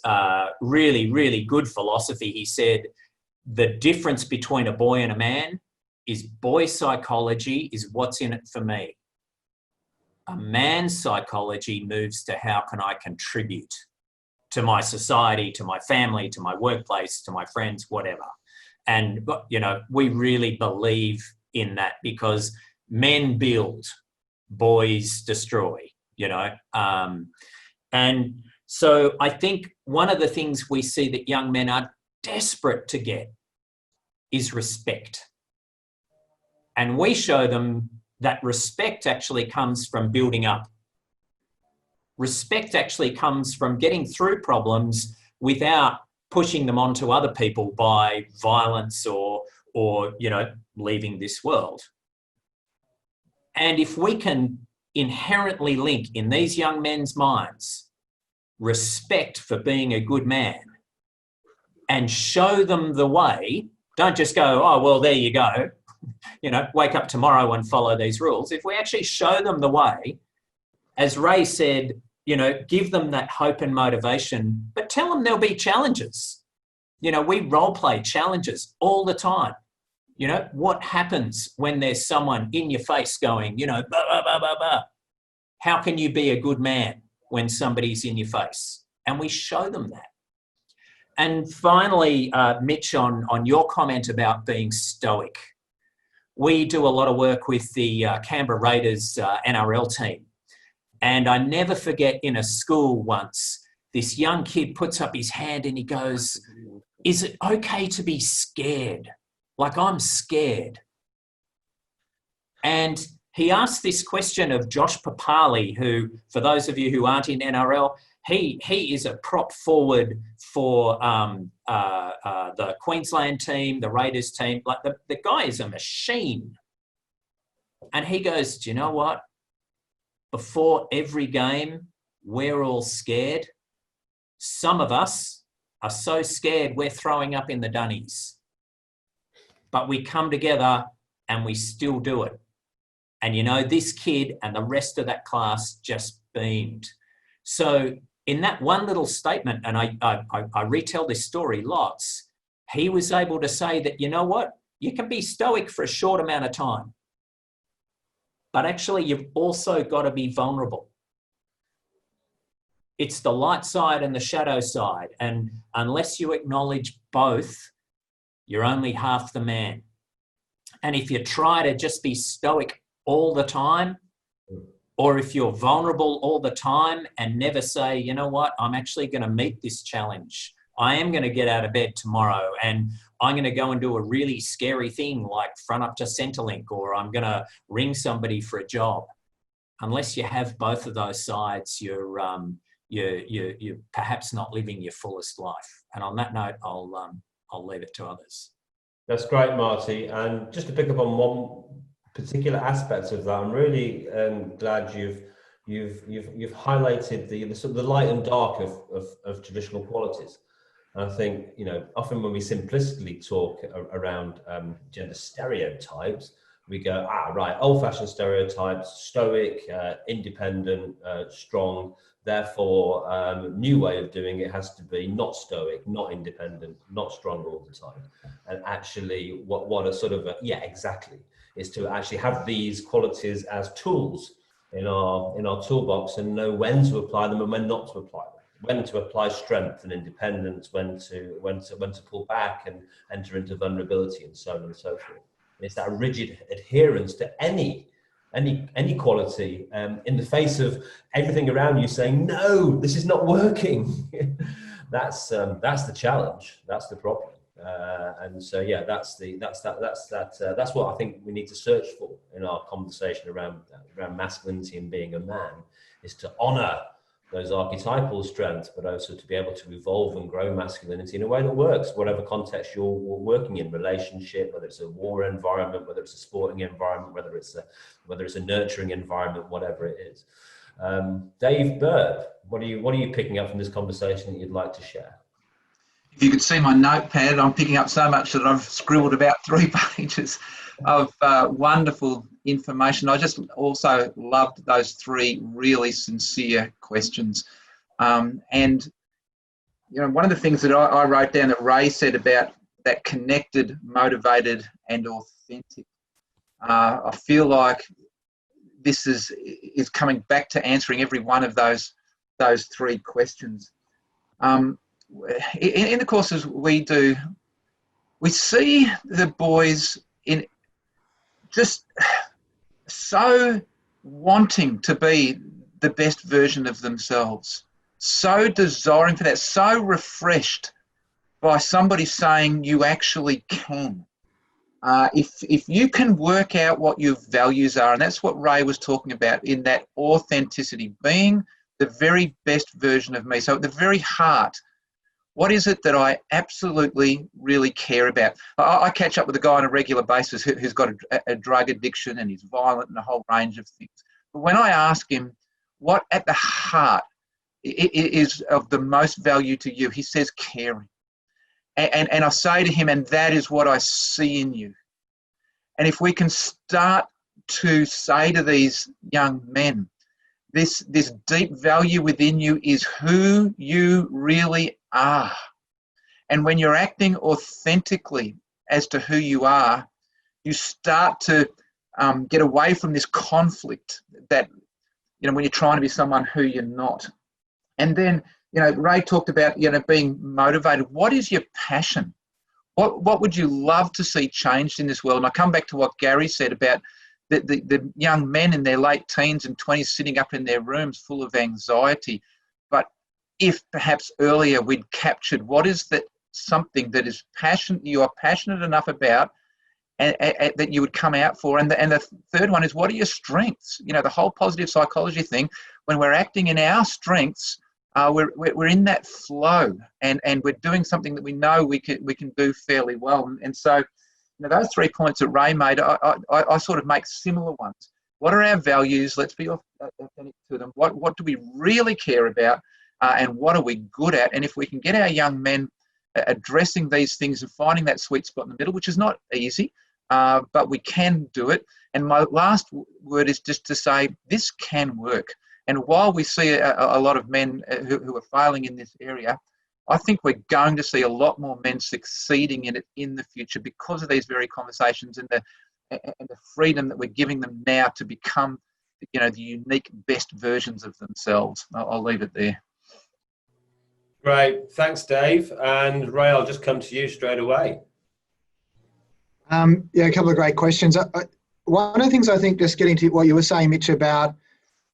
really, really good philosophy, he said, the difference between a boy and a man is boy psychology is what's in it for me. A man's psychology moves to how can I contribute to my society, to my family, to my workplace, to my friends, whatever. And, we really believe in that because men build, boys destroy, And so I think one of the things we see that young men are desperate to get is respect. And we show them that respect actually comes from building up. Respect actually comes from getting through problems without pushing them onto other people by violence or leaving this world. And if we can inherently link in these young men's minds respect for being a good man and show them the way, don't just go, oh, well, there you go, wake up tomorrow and follow these rules. If we actually show them the way, as Ray said, give them that hope and motivation, but tell them there'll be challenges. We role play challenges all the time. What happens when there's someone in your face going, bah, bah, bah, bah, bah. How can you be a good man when somebody's in your face? And we show them that. And finally, Mitch, on your comment about being stoic, we do a lot of work with the Canberra Raiders NRL team. And I never forget in a school once, this young kid puts up his hand and he goes, is it okay to be scared? Like, I'm scared. And he asked this question of Josh Papali, who, for those of you who aren't in NRL, he is a prop forward for the Queensland team, the Raiders team. Like, the guy is a machine. And he goes, do you know what? Before every game, we're all scared. Some of us are so scared we're throwing up in the dunnies. But we come together and we still do it. And this kid and the rest of that class just beamed. So in that one little statement, and I retell this story lots, he was able to say that, you know what? You can be stoic for a short amount of time. But actually, you've also got to be vulnerable. It's the light side and the shadow side. And unless you acknowledge both, you're only half the man. And if you try to just be stoic all the time, or if you're vulnerable all the time and never say, you know what, I'm actually going to meet this challenge. I am going to get out of bed tomorrow and I'm going to go and do a really scary thing like front up to Centrelink, or I'm going to ring somebody for a job. Unless you have both of those sides, you're perhaps not living your fullest life. And on that note, I'll leave it to others. That's great, Marty. And just to pick up on one particular aspect of that, I'm really glad you've highlighted the sort of the light and dark of traditional qualities. And I think, often when we simplistically talk around gender stereotypes, we go, right, old-fashioned stereotypes, stoic, independent, strong. Therefore, new way of doing it has to be not stoic, not independent, not strong all the time. And actually, what a sort of exactly, is to actually have these qualities as tools in our toolbox and know when to apply them and when not to apply them. When to apply strength and independence, when to pull back and enter into vulnerability, and so on and so forth. And it's that rigid adherence to any quality in the face of everything around you saying, no, this is not working. That's the challenge. That's the problem. And so, yeah, that's what I think we need to search for in our conversation around masculinity and being a man, is to honour those archetypal strengths, but also to be able to evolve and grow masculinity in a way that works, whatever context you're working in, relationship, whether it's a war environment, whether it's a sporting environment, whether it's a nurturing environment, whatever it is. Dave, Burt, what are you picking up from this conversation that you'd like to share? If you could see my notepad, I'm picking up so much that I've scribbled about 3 pages of wonderful information. I just also loved those 3 really sincere questions. And, you know, one of the things that I wrote down that Ray said about that connected, motivated and authentic, I feel like this is coming back to answering every one of those 3 questions. In the courses we do, we see the boys in just so wanting to be the best version of themselves, so desiring for that, so refreshed by somebody saying you actually can. If you can work out what your values are, and that's what Ray was talking about in that authenticity, being the very best version of me. So at the very heart, what is it that I absolutely really care about? I catch up with a guy on a regular basis who's got a drug addiction and he's violent and a whole range of things. But when I ask him what at the heart is of the most value to you, he says caring. And I say to him, and that is what I see in you. And if we can start to say to these young men, this deep value within you is who you really are. And when you're acting authentically as to who you are, you start to get away from this conflict that, you know, when you're trying to be someone who you're not. And then, you know, Ray talked about, you know, being motivated. What is your passion? What would you love to see changed in this world? And I come back to what Gary said about the young men in their late teens and 20s sitting up in their rooms full of anxiety. But if perhaps earlier we'd captured what is that something that is you are passionate enough about and that you would come out for. And the third one is, what are your strengths? You know, the whole positive psychology thing, when we're acting in our strengths, we're in that flow and we're doing something that we know we can do fairly well. And so, you know, those 3 points that Ray made, I sort of make similar ones. What are our values? Let's be authentic to them. What do we really care about? And what are we good at? And if we can get our young men addressing these things and finding that sweet spot in the middle, which is not easy, but we can do it. And my last word is just to say, this can work. And while we see a lot of men who are failing in this area, I think we're going to see a lot more men succeeding in it in the future because of these very conversations and the freedom that we're giving them now to become, you know, the unique best versions of themselves. I'll leave it there. Great, thanks, Dave. And Ray, I'll just come to you straight away. Yeah, a couple of great questions. One of the things I think, just getting to what you were saying, Mitch, about,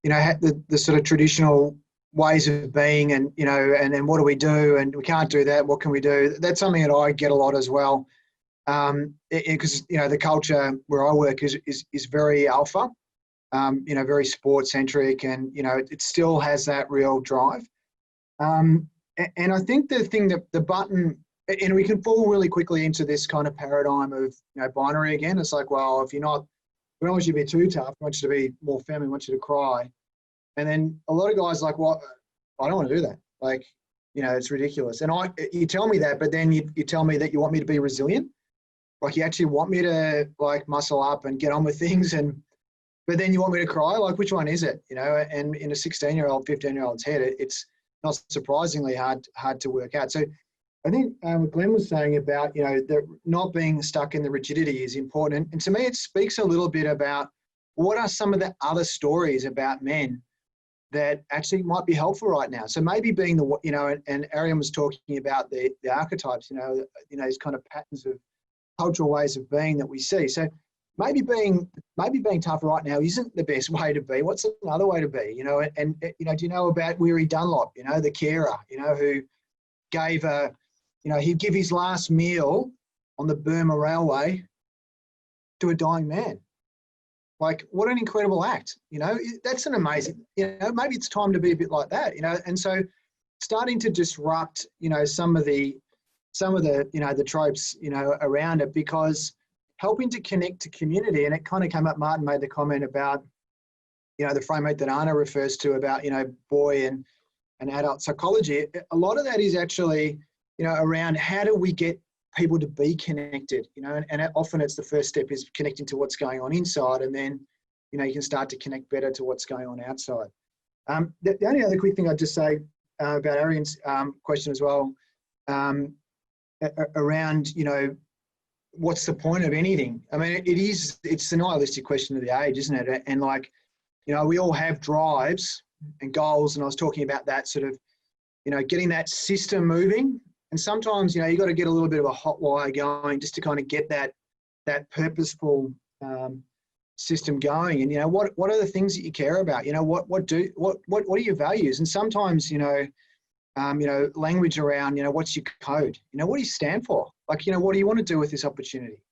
you know, the sort of traditional ways of being and, you know, and then what do we do? And we can't do that. What can we do? That's something that I get a lot as well. Because, you know, the culture where I work is very alpha, you know, very sports centric, and, you know, it still has that real drive. And I think the thing that the button, and we can fall really quickly into this kind of paradigm of, you know, binary again. It's like, well, if we don't want you to be too tough, we want you to be more feminine, we want you to cry. And then a lot of guys are like, well, I don't want to do that. Like, you know, it's ridiculous. And you tell me that, but then you tell me that you want me to be resilient. Like, you actually want me to, like, muscle up and get on with things, but then you want me to cry. Like, which one is it? You know, and in a 16-year-old, 15-year-old's head, it's not surprisingly hard to work out. So I think what Glenn was saying about, you know, not being stuck in the rigidity is important. And to me, it speaks a little bit about what are some of the other stories about men that actually might be helpful right now. So maybe being the, you know, and Arian was talking about the archetypes, you know, these kind of patterns of cultural ways of being that we see. So maybe being tough right now isn't the best way to be. What's another way to be? You know, and you know, do you know about Weary Dunlop? You know, the carer, you know, who gave a You know, he'd give his last meal on the Burma Railway to a dying man. Like, what an incredible act. You know, that's an amazing, you know, maybe it's time to be a bit like that, you know. And so starting to disrupt, you know, some of the, you know, the tropes, you know, around it, because helping to connect to community. And it kind of came up, Martin made the comment about, you know, the framework that Anna refers to about, you know, boy and adult psychology. A lot of that is actually, you know, around how do we get people to be connected, you know, and often it's the first step is connecting to what's going on inside, and then, you know, you can start to connect better to what's going on outside. The only other quick thing I'd just say about Arian's question as well, around, you know, what's the point of anything? I mean, it's a nihilistic question of the age, isn't it? And like, you know, we all have drives and goals, and I was talking about that sort of, you know, getting that system moving. And sometimes, you know, you got to get a little bit of a hot wire going just to kind of get that purposeful system going. And, you know, what are the things that you care about? You know, what are your values? And sometimes, you know, language around, you know, what's your code? You know, what do you stand for? Like, you know, what do you want to do with this opportunity?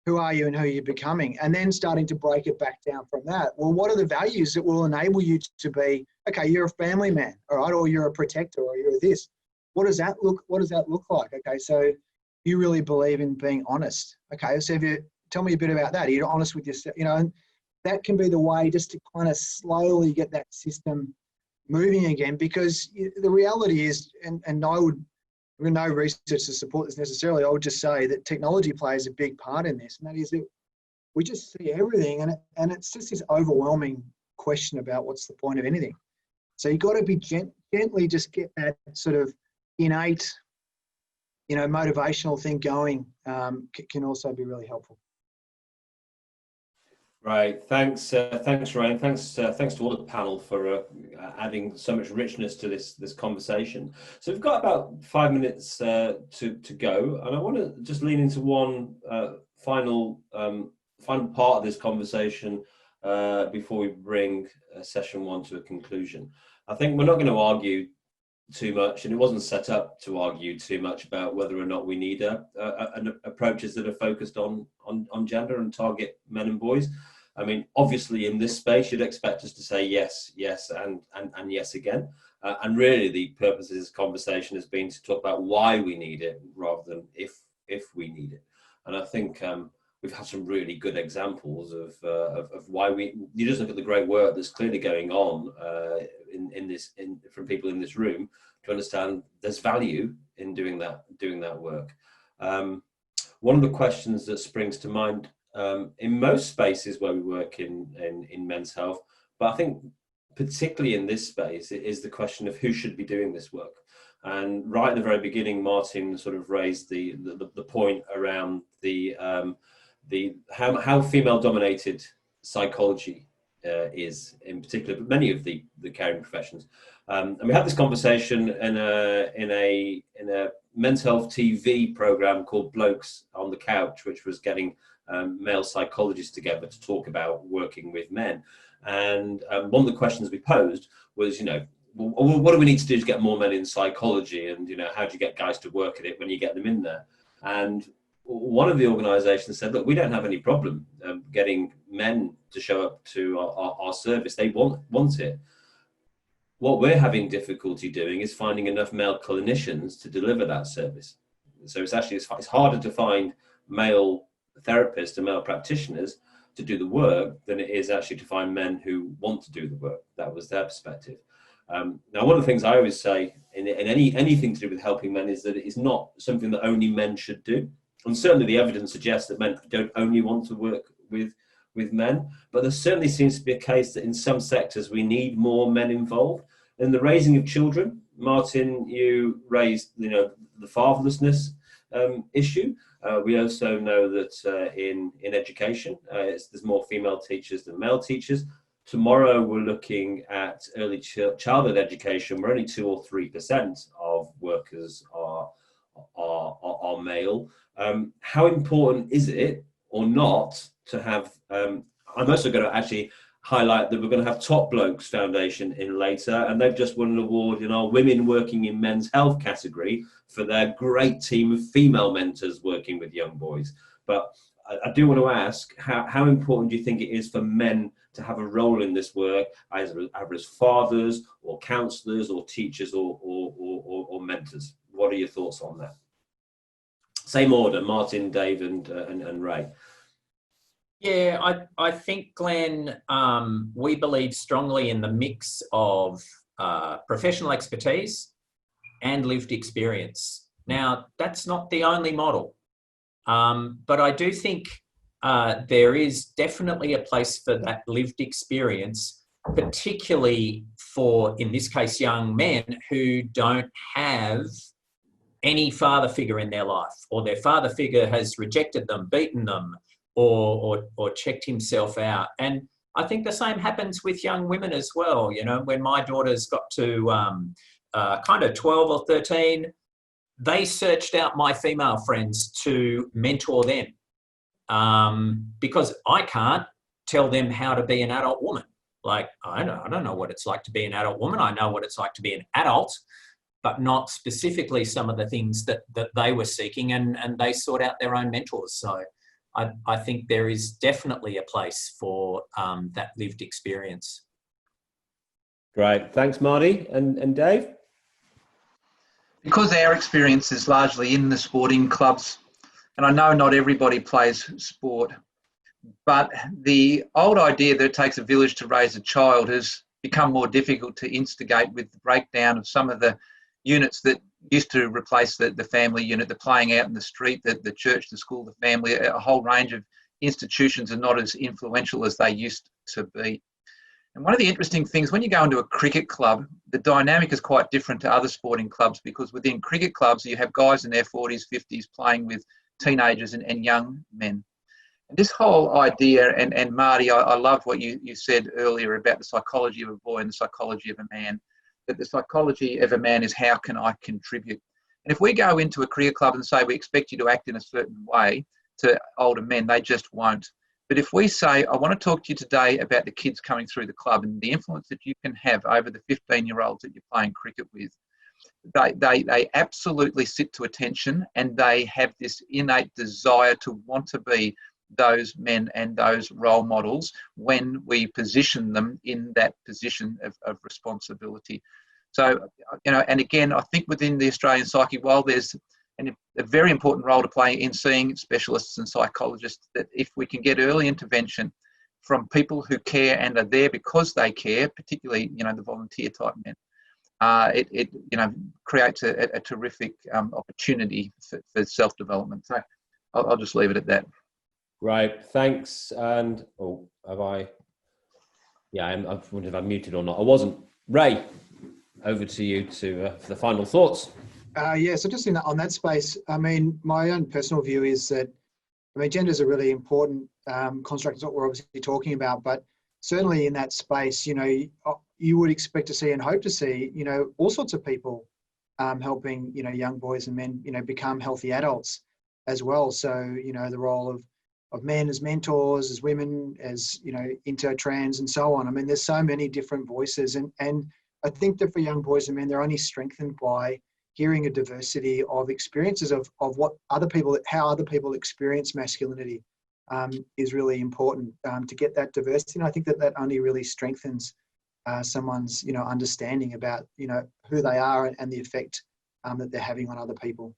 Who are you and who are you becoming? And then starting to break it back down from that. Well, what are the values that will enable you to be, okay, you're a family man, all right, or you're a protector, or you're this. What does that look like? Okay, so you really believe in being honest. Okay, so if you tell me a bit about that, are you honest with yourself? You know, and that can be the way just to kind of slowly get that system moving again, because the reality is, and there's no research to support this necessarily, I would just say that technology plays a big part in this, and that is that we just see everything, and it's just this overwhelming question about what's the point of anything. So you've got to be gently just get that sort of innate, you know, motivational thing going, can also be really helpful. Right, thanks, Ryan. Thanks to all the panel for adding so much richness to this conversation. So we've got about 5 minutes to go, and I want to just lean into one final part of this conversation before we bring session 1 to a conclusion. I think we're not going to argue too much, and it wasn't set up to argue too much about whether or not we need approaches that are focused on gender and target men and boys. I mean, obviously in this space, you'd expect us to say yes, and yes again. And really the purpose of this conversation has been to talk about why we need it rather than if we need it. And I think we've had some really good examples of why you just look at the great work that's clearly going on from people in this room to understand there's value in doing that work. One of the questions that springs to mind in most spaces where we work in men's health, but I think particularly in this space, it is the question of who should be doing this work. And right at the very beginning, Martin sort of raised the point around how female-dominated psychology is, in particular, but many of the caring professions. And we had this conversation in a men's health TV program called Blokes on the Couch, which was getting male psychologists together to talk about working with men. And one of the questions we posed was, you know, well, what do we need to do to get more men in psychology? And, you know, how do you get guys to work at it when you get them in there? And one of the organisations said, look, we don't have any problem getting men to show up to our service. They want it. What we're having difficulty doing is finding enough male clinicians to deliver that service. So it's harder to find male therapists and male practitioners to do the work than it is actually to find men who want to do the work. That was their perspective. Now, one of the things I always say in anything to do with helping men is that it is not something that only men should do. And certainly the evidence suggests that men don't only want to work with men, but there certainly seems to be a case that in some sectors we need more men involved. In the raising of children, Martin, you raised, you know, the fatherlessness issue. We also know that in education, there's more female teachers than male teachers. Tomorrow we're looking at early childhood education, where only 2 or 3% of workers are male. How important is it or not to have? I'm also going to actually highlight that we're going to have Top Blokes Foundation in later, and they've just won an award in our Women Working in Men's Health category for their great team of female mentors working with young boys. But I do want to ask, how important do you think it is for men to have a role in this work, either as fathers or counsellors or teachers or mentors? What are your thoughts on that? Same order, Martin, Dave and Ray. Yeah, I think, Glenn, we believe strongly in the mix of professional expertise and lived experience. Now, that's not the only model, but I do think there is definitely a place for that lived experience, particularly for, in this case, young men who don't have any father figure in their life, or their father figure has rejected them, beaten them, or checked himself out. And I think the same happens with young women as well. You know, when my daughters got to kind of 12 or 13, they searched out my female friends to mentor them, because I can't tell them how to be an adult woman. Like, I don't know what it's like to be an adult woman. I know what it's like to be an adult, but not specifically some of the things that they were seeking, and they sought out their own mentors. So I think there is definitely a place for that lived experience. Great. Thanks, Marty. And Dave? Because our experience is largely in the sporting clubs, and I know not everybody plays sport, but the old idea that it takes a village to raise a child has become more difficult to instigate with the breakdown of some of the units that used to replace the family unit, the playing out in the street, the church, the school, the family. A whole range of institutions are not as influential as they used to be. And one of the interesting things, when you go into a cricket club, the dynamic is quite different to other sporting clubs, because within cricket clubs, you have guys in their 40s, 50s playing with teenagers and young men. And this whole idea, and Marty, I loved what you said earlier about the psychology of a boy and the psychology of a man, that the psychology of a man is how can I contribute? And if we go into a career club and say we expect you to act in a certain way to older men, they just won't. But if we say, I want to talk to you today about the kids coming through the club and the influence that you can have over the 15-year-olds that you're playing cricket with, they absolutely sit to attention, and they have this innate desire to want to be those men and those role models when we position them in that position of responsibility. So, you know, and again, I think within the Australian psyche, while there's a very important role to play in seeing specialists and psychologists, that if we can get early intervention from people who care and are there because they care, particularly, you know, the volunteer type men, it you know, creates a terrific opportunity for self-development. So I'll just leave it at that. Right, thanks. And have I? Yeah, I wondered if I'm muted or not. I wasn't. Ray, over to you for the final thoughts. Yeah, so just on that space, I mean, my own personal view is that, I mean, gender is a really important construct. It's what we're obviously talking about, but certainly in that space, you know, you would expect to see and hope to see, you know, all sorts of people helping, you know, young boys and men, you know, become healthy adults as well. So, you know, the role of men as mentors, as women, as, you know, inter-trans and so on. I mean, there's so many different voices, and I think that for young boys and men, they're only strengthened by hearing a diversity of experiences of what how other people experience masculinity is really important to get that diversity. And I think that only really strengthens someone's, you know, understanding about, you know, who they are and the effect that they're having on other people.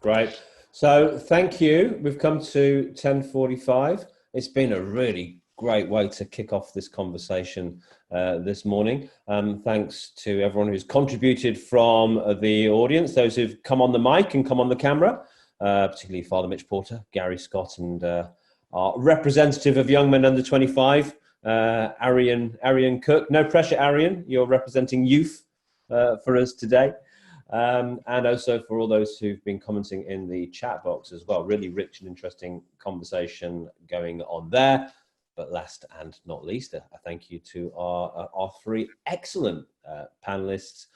Great. So thank you. We've come to 10:45. It's been a really great way to kick off this conversation this morning. Thanks to everyone who's contributed from the audience, those who've come on the mic and come on the camera, particularly Father Mitch Porter, Gary Scott, and our representative of Young Men Under 25, Arian Cook. No pressure, Arian. You're representing youth for us today. And also for all those who've been commenting in the chat box as well. Really rich and interesting conversation going on there. But last and not least, a thank you to our three excellent panelists.